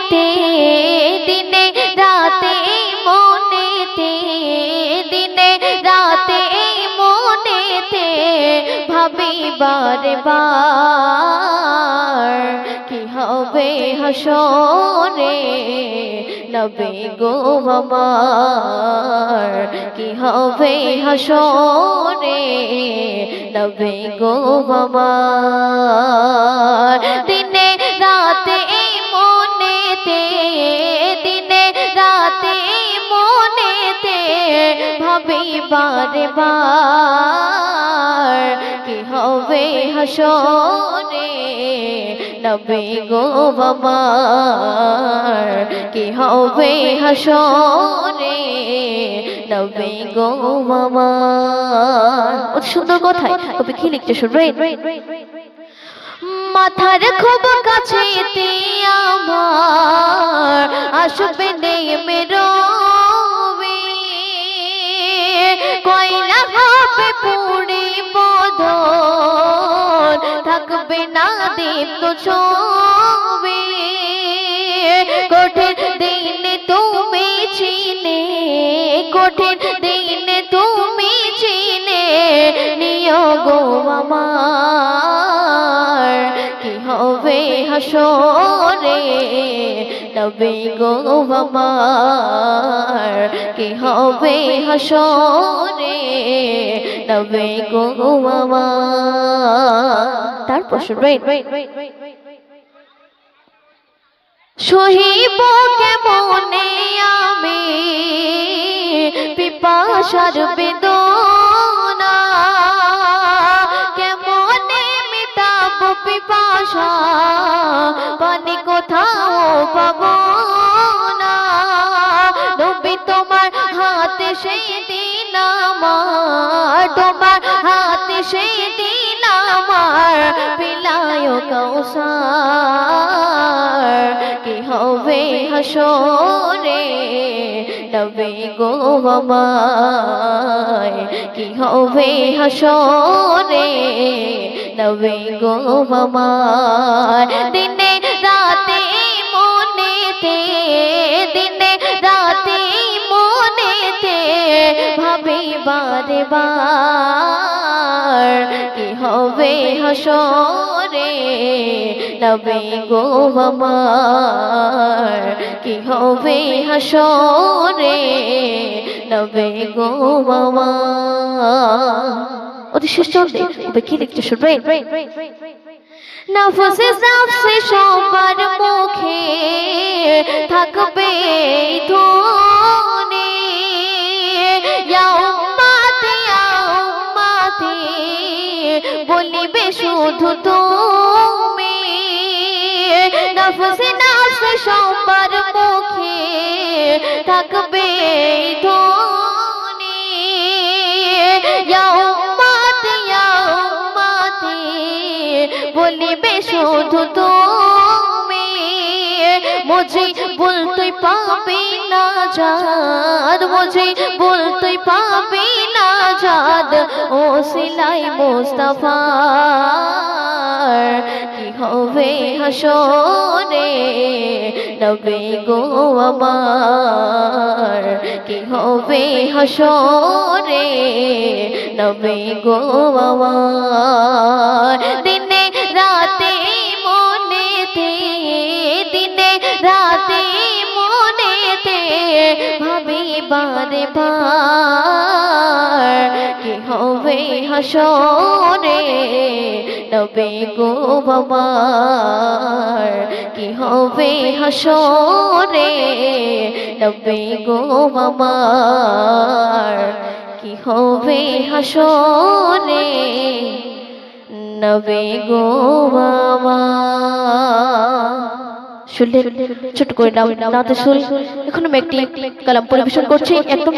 মনেতে দিনে রাতে মনেতে দিনে রাতে মনেতে ভাবি বারে বার কি হবে হাসরে নবী গো আমার কি হবে হাসরে নবী গো আমার দিনে রাতে মনেতে দিনে রাতে মনেতে ভাবি বারে বার কি হবে হাসরে নবী গো আমার কি হবে হাসরে নবী গো আমার। অতি সুন্দর কথায় কবি কি লিখতে শুনবেন। মাথার খুব কাছেতে আমার আসবে নেমে রবি কয়লা হবে পুড়ে বদন থাকবে না দীপ্ত ছবি কঠিন দিনে তুমি চিনে কঠিন দিনে তুমি চিনে নিও গো আমার কি হবে হাসরে নবী গো আমার কি হবে হাসরে নবী গো আমার। তারপর শুনবেন সহিব কেমনে আমি পিপাসার বেদনা কেমনে মিটাব পিপাসা পানি কোথাও পাবো না নবী তোমার হাতে সেই দিন আমার তোমার হাতে সেই দিন আমার পিলায় কাউসার কি হবে হাসরে নবী গো আমার কি হবে হাসরে নবী গো আমার দিনে রাতে মনেতে দিনে রাতে মনেতে ভাবি বারে বার কি হবে হাসরে নবী গো আমার কি হবে হাসরে নবী গো আমার। অতি শেষ চলতে তবে কি লিখতে শুনবেন। নফসে নফসে সবার মুখে থাকবে ধ্বনি ইয়া উম্মতি বলিবে শুধু তুমি নফসে নফসে সবার মুখে থাকবে ধ্বনি ইয়া উম্মতি বলিবে শুধু তুমি মুঝে বলতে পাবে না জাদ মুঝে বলতে পাবে না জাদ ও সিলাই মুস্তাফা কি হবে হাসরে নবী গো আমার কি হবে হাসরে নবী গো আমার দিনে রাতে মনেতে দিনে রাতে মনেতে ভাবি বারে বার কি হবে হাসরে নবী গো আমার কি হবে হাসরে নবী গো আমার কি হবে হাসরে নবী গো আমার। শুনলেন ছোট করে নাতে শুন এখন আমি একটি কালাম পরিবেশন করছি একদম